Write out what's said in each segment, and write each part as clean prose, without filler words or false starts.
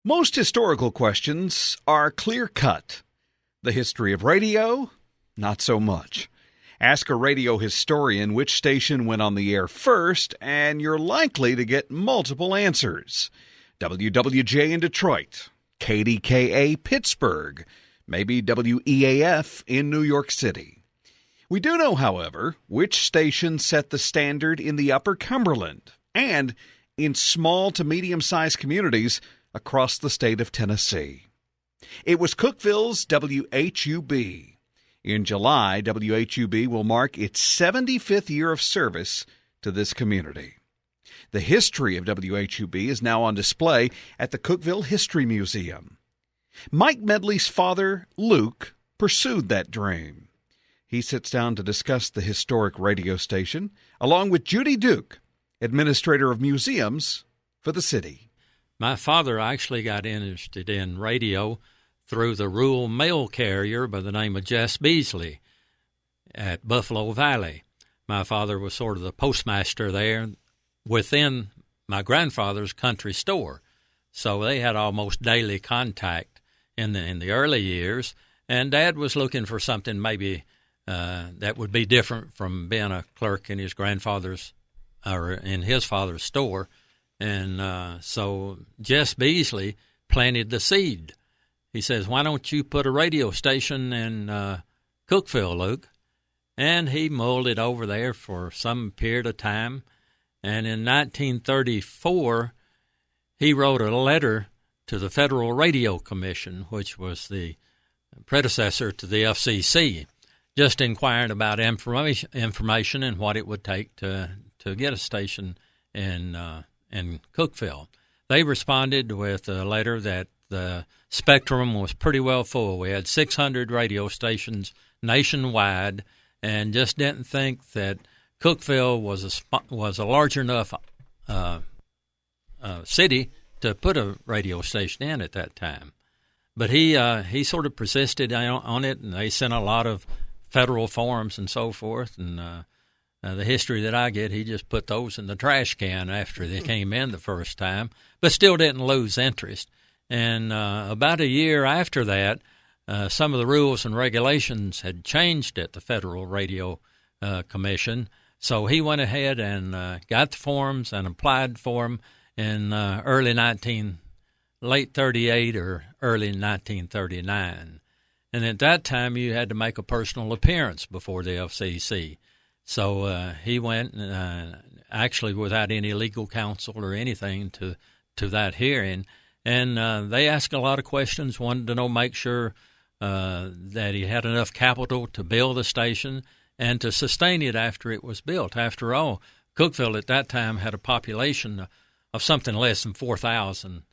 Most historical questions are clear-cut. The history of radio, not so much. Ask a radio historian which station went on the air first, and you're likely to get multiple answers. WWJ in Detroit, KDKA Pittsburgh, maybe WEAF in New York City. We do know, however, which station set the standard in the Upper Cumberland and in small to medium-sized communities across the state of Tennessee. It was Cookeville's WHUB. In July, WHUB will mark its 75th year of service to this community. The history of WHUB is now on display at the Cookeville History Museum. Mike Medley's father, Luke, pursued that dream. He sits down to discuss the historic radio station, along with Judy Duke, administrator of museums for the city. My father actually got interested in radio through the rural mail carrier by the name of Jess Beasley at Buffalo Valley. My father was sort of the postmaster there within my grandfather's country store. So they had almost daily contact in the early years, and Dad was looking for something maybe that would be different from being a clerk in his grandfather's or in his father's store. And so Jess Beasley planted the seed. He says, "Why don't you put a radio station in Cookeville, Luke?" And he mulled it over there for some period of time. And in 1934, he wrote a letter to the Federal Radio Commission, which was the predecessor to the FCC, just inquiring about information and what it would take to get a station in Cookeville. They responded with a letter that the spectrum was pretty well full. We had 600 radio stations nationwide, and just didn't think that Cookeville was a large enough city to put a radio station in at that time. But he sort of persisted on it, and they sent a lot of federal forms and so forth. And the history that I get, he just put those in the trash can after they came in the first time, but still didn't lose interest. And about a year after that, some of the rules and regulations had changed at the Federal Radio Commission. So he went ahead and got the forms and applied for them in late 38 or early 1939. And at that time, you had to make a personal appearance before the FCC. So he went, actually without any legal counsel or anything, to that hearing. And they asked a lot of questions, wanted to make sure that he had enough capital to build the station and to sustain it after it was built. After all, Cookeville at that time had a population of something less than 4,000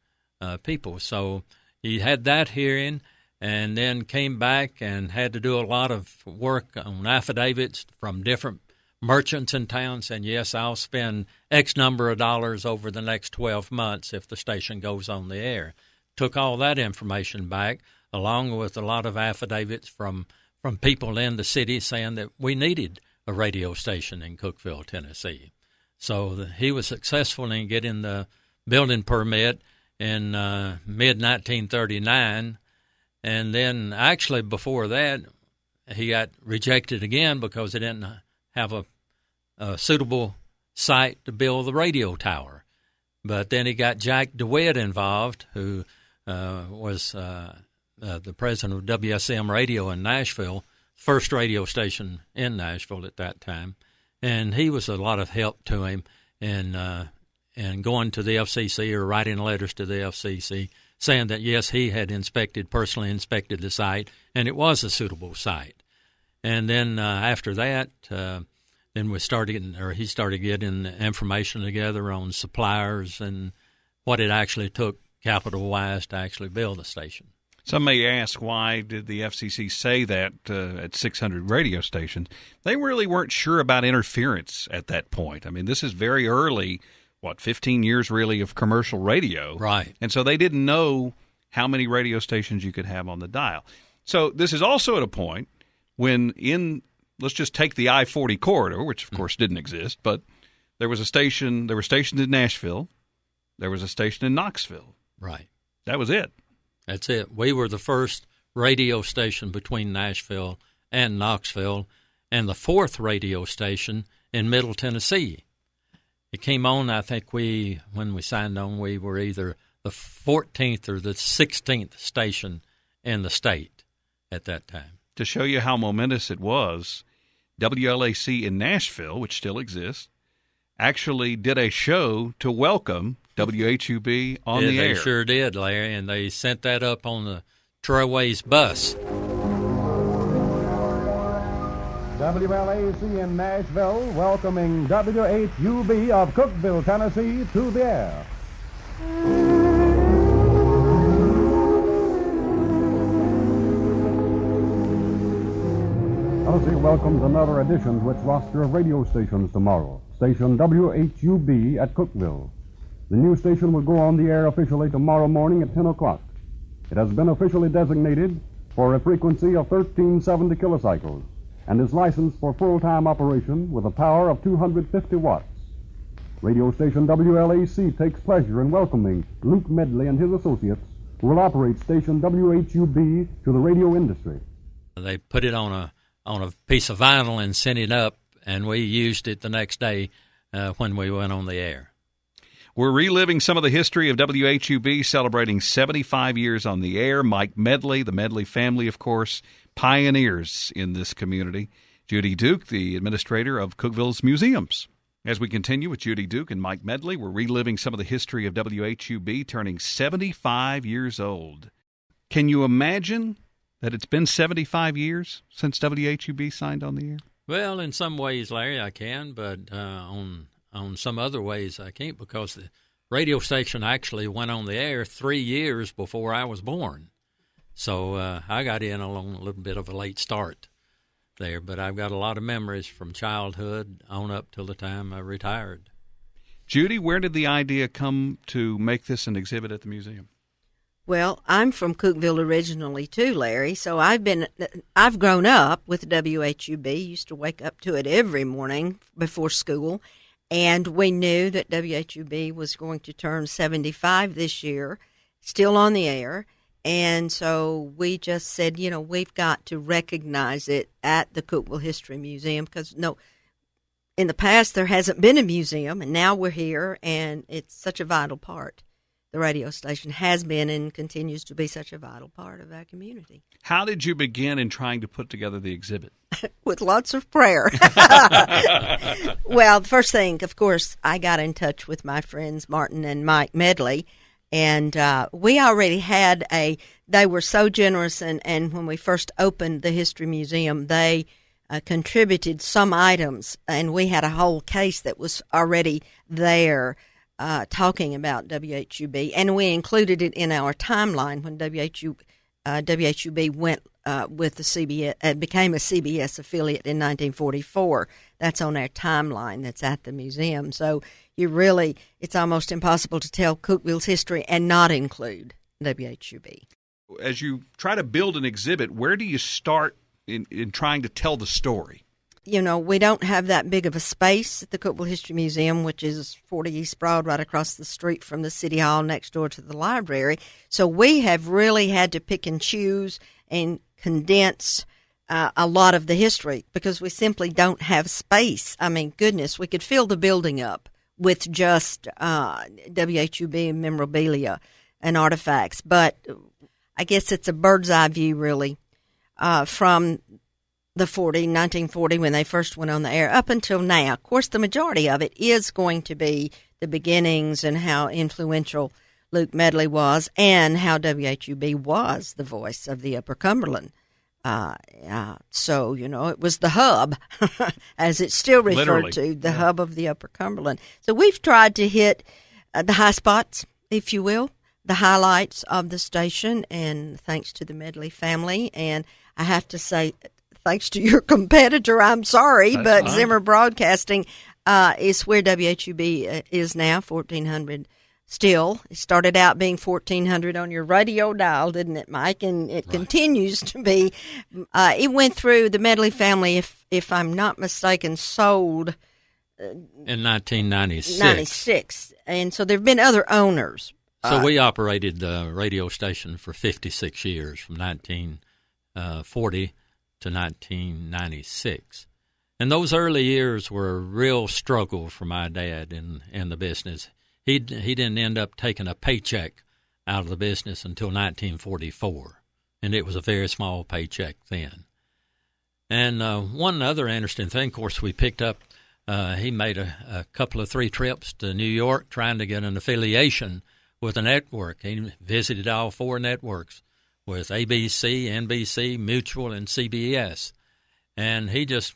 people. So he had that hearing and then came back and had to do a lot of work on affidavits from different merchants in town saying, yes, I'll spend X number of dollars over the next 12 months if the station goes on the air. Took all that information back, along with a lot of affidavits from people in the city saying that we needed a radio station in Cookeville, Tennessee. So he was successful in getting the building permit in mid-1939. And then actually before that, he got rejected again because he didn't have a suitable site to build the radio tower. But then he got Jack DeWitt involved, who was the president of WSM Radio in Nashville, first radio station in Nashville at that time. And he was a lot of help to him in going to the FCC or writing letters to the FCC saying that, yes, he had personally inspected the site, and it was a suitable site. And then after that, then he started getting information together on suppliers and what it actually took capital-wise to actually build the station. Some may ask, why did the FCC say that at 600 radio stations? They really weren't sure about interference at that point. I mean, this is very early, 15 years really of commercial radio. Right. And so they didn't know how many radio stations you could have on the dial. So this is also at a point when let's just take the I-40 corridor, which of course didn't exist, but there were stations in Nashville, there was a station in Knoxville. Right. That was it. That's it. We were the first radio station between Nashville and Knoxville, and the fourth radio station in Middle Tennessee. It came on, I think when we signed on, we were either the 14th or the 16th station in the state at that time. To show you how momentous it was, WLAC in Nashville, which still exists, actually did a show to welcome WHUB on the air. They sure did, Larry, and they sent that up on the Trailways bus. WLAC in Nashville welcoming WHUB of Cookeville, Tennessee to the air. Tennessee welcomes another addition to its roster of radio stations tomorrow. Station WHUB at Cookeville. The new station will go on the air officially tomorrow morning at 10 o'clock. It has been officially designated for a frequency of 1370 kilocycles and is licensed for full-time operation with a power of 250 watts. Radio station WLAC takes pleasure in welcoming Luke Medley and his associates, who will operate station WHUB to the radio industry. They put it on a piece of vinyl and sent it up, and we used it the next day when we went on the air. We're reliving some of the history of WHUB, celebrating 75 years on the air. Mike Medley, the Medley family, of course, pioneers in this community. Judy Duke, the administrator of Cookeville's museums. As we continue with Judy Duke and Mike Medley, we're reliving some of the history of WHUB, turning 75 years old. Can you imagine that it's been 75 years since WHUB signed on the air? Well, in some ways, Larry, I can, but on some other ways I can't, because the radio station actually went on the air 3 years before I was born. So I got in along a little bit of a late start there, but I've got a lot of memories from childhood on up till the time I retired. Judy, where did the idea come to make this an exhibit at the museum? Well, I'm from Cookeville originally too, Larry, so I've grown up with WHUB, used to wake up to it every morning before school, and we knew that WHUB was going to turn 75 this year, still on the air, and so we just said, we've got to recognize it at the Cookeville History Museum, because in the past there hasn't been a museum, and now we're here, and it's such a vital part. The radio station has been and continues to be such a vital part of our community. How did you begin in trying to put together the exhibit? With lots of prayer. Well, the first thing, of course, I got in touch with my friends Martin and Mike Medley, and we already had they were so generous, and when we first opened the History Museum, they contributed some items, and we had a whole case that was already there talking about WHUB, and we included it in our timeline when WHUB went with the CBS, became a CBS affiliate in 1944. That's on our timeline that's at the museum. So it's almost impossible to tell Cookeville's history and not include WHUB. As you try to build an exhibit, where do you start in trying to tell the story? We don't have that big of a space at the Cookeville History Museum, which is 40 East Broad, right across the street from the City Hall next door to the library. So we have really had to pick and choose and condense a lot of the history because we simply don't have space. I mean, goodness, we could fill the building up with just WHUB and memorabilia and artifacts. But I guess it's a bird's eye view, really, from the 1940 when they first went on the air up until now. Of course, the majority of it is going to be the beginnings and how influential Luke Medley was and how WHUB was the voice of the Upper Cumberland. So, it was the hub, as it's still referred to, the hub of the Upper Cumberland. So we've tried to hit the high spots, if you will, the highlights of the station, and thanks to the Medley family. And I have to say, thanks to your competitor, I'm sorry, but fine. Zimmer Broadcasting is where WHUB is now, 1400 still. It started out being 1400 on your radio dial, didn't it, Mike? And it continues to be. It went through the Medley family, if I'm not mistaken, sold in 1996. 96. And so there have been other owners So we operated the radio station for 56 years, from 1940 to 1996. And those early years were a real struggle for my dad in the business. He didn't end up taking a paycheck out of the business until 1944, and it was a very small paycheck then. And one other interesting thing, of course, we picked up, he made a couple of 3 trips to New York trying to get an affiliation with a network. He visited all 4 networks with ABC, NBC, Mutual, and CBS. And he just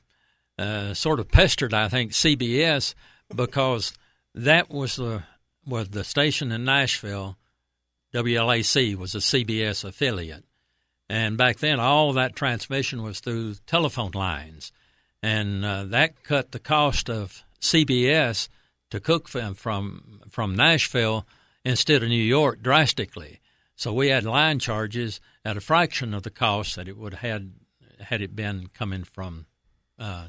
sort of pestered, I think, CBS, because that was the station in Nashville. WLAC was a CBS affiliate. And back then, all that transmission was through telephone lines. And that cut the cost of CBS to Cookeville from Nashville instead of New York drastically. So we had line charges at a fraction of the cost that it would have had it been coming from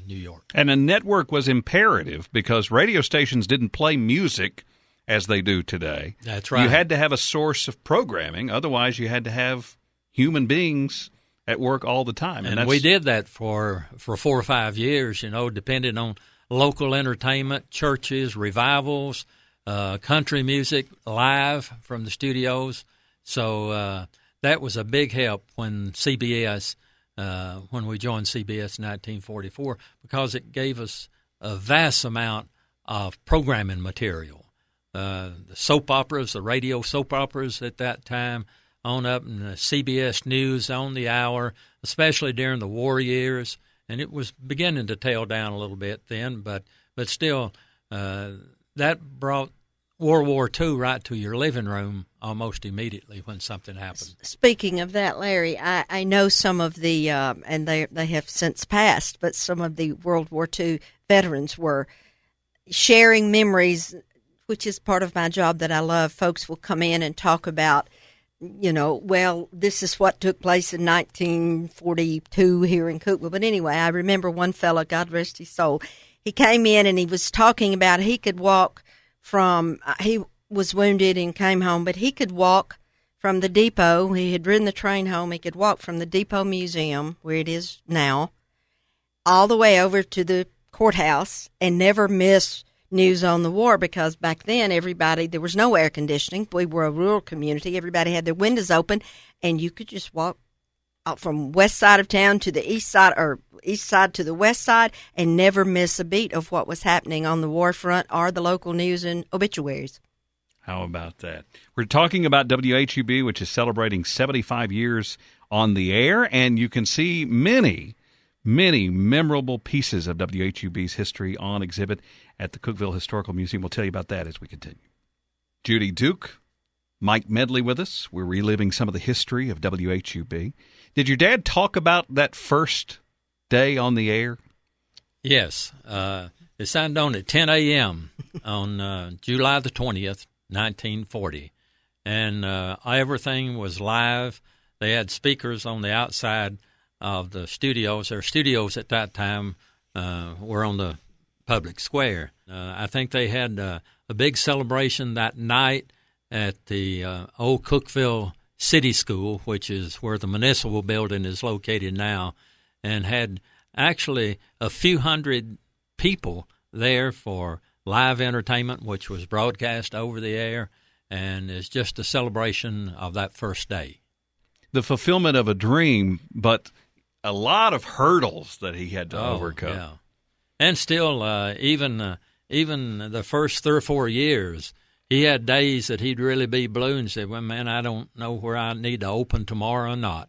New York. And a network was imperative because radio stations didn't play music as they do today. That's right. You had to have a source of programming. Otherwise, you had to have human beings at work all the time. And we did that for 4 or 5 years, depending on local entertainment, churches, revivals, country music live from the studios. So that was a big help when CBS, when we joined CBS in 1944, because it gave us a vast amount of programming material. The soap operas, the radio soap operas at that time, on up in the CBS News on the hour, especially during the war years. And it was beginning to tail down a little bit then, but still, that brought World War II right to your living room almost immediately when something happened. Speaking of that, Larry, I know some of the, and they have since passed, but some of the World War II veterans were sharing memories, which is part of my job that I love. Folks will come in and talk about, well, this is what took place in 1942 here in Cookeville. But anyway, I remember one fellow, God rest his soul, he came in and he was talking about he could walk he was wounded and came home, but he could walk from the depot. He had ridden the train home. He could walk from the Depot Museum, where it is now, all the way over to the courthouse and never miss news on the war, because back then there was no air conditioning. We were a rural community. Everybody had their windows open, and you could just walk out from west side of town to the east side, or east side to the west side, and never miss a beat of what was happening on the war front or the local news and obituaries. How about that? We're talking about WHUB, which is celebrating 75 years on the air, and you can see many memorable pieces of WHUB's history on exhibit at the Cookeville Historical Museum. We'll tell you about that as we continue. Judy Duke, Mike Medley with us. We're reliving some of the history of WHUB. Did your dad talk about that first day on the air? Yes. It signed on at 10 a.m. on July the 20th, 1940. And everything was live. They had speakers on the outside of the studios. Their studios at that time were on the public square. I think they had a big celebration that night at the old Cookeville City School, which is where the municipal building is located now, and had actually a few hundred people there for live entertainment, which was broadcast over the air, and it's just a celebration of that first day. The fulfillment of a dream, but a lot of hurdles that he had to overcome. Yeah. And still, even the first 3 or 4 years, he had days that he'd really be blue and say, well, man, I don't know where I need to open tomorrow or not,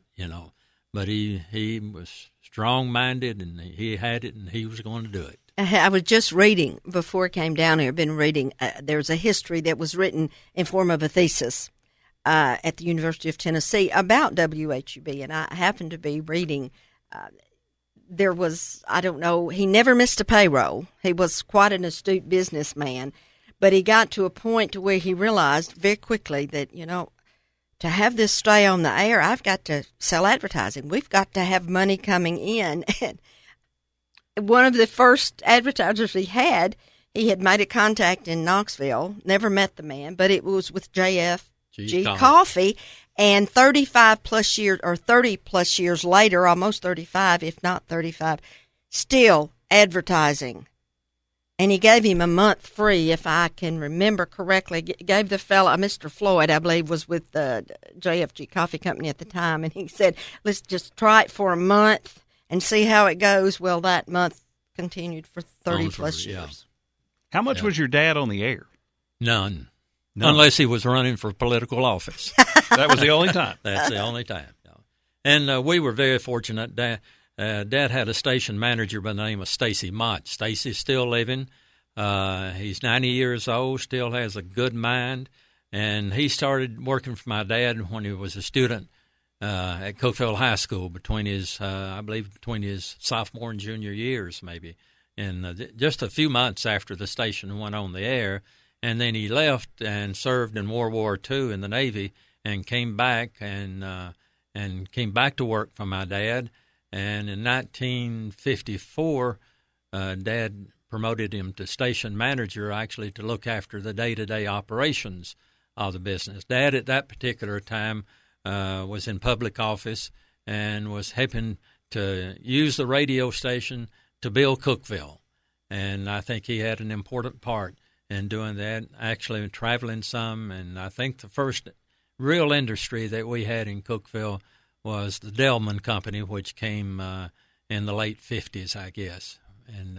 But he was strong-minded, and he had it, and he was going to do it. I was just reading, before I came down here, there's a history that was written in form of a thesis at the University of Tennessee about WHUB, and I happened to be reading, there was, he never missed a payroll. He was quite an astute businessman, but he got to a point to where he realized very quickly that, to have this stay on the air, I've got to sell advertising. We've got to have money coming in. And one of the first advertisers he had made a contact in Knoxville, never met the man, but it was with J.F. G Coffee. And 35 plus years, or 30 plus years later, almost 35, if not 35, still advertising. And he gave him a month free, if I can remember correctly. Gave the fellow, Mr. Floyd, I believe, was with the JFG Coffee Company at the time, and he said, let's just try it for a month and see how it goes. Well, that month continued for 30 plus years. How much was your dad on the air? None. Unless he was running for political office. That was the only time. That's the only time. No. And we were very fortunate. Dad had a station manager by the name of Stacy Mott. Stacy's still living. He's 90 years old, still has a good mind. And he started working for my dad when he was a student at Cookeville High School between his sophomore and junior years, maybe. And just a few months after the station went on the air. And then he left and served in World War II in the Navy and came back and came back to work for my dad. And in 1954, Dad promoted him to station manager, actually to look after the day-to-day operations of the business. Dad, at that particular time, was in public office and was helping to use the radio station to build Cookeville. And I think he had an important part in doing that, actually traveling some. And I think the first real industry that we had in Cookeville was the Delman Company, which came in the late 50s, I guess. And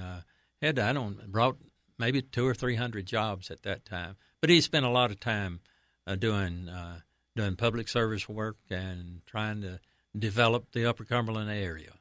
brought maybe 200 or 300 jobs at that time. But he spent a lot of time doing public service work and trying to develop the Upper Cumberland area.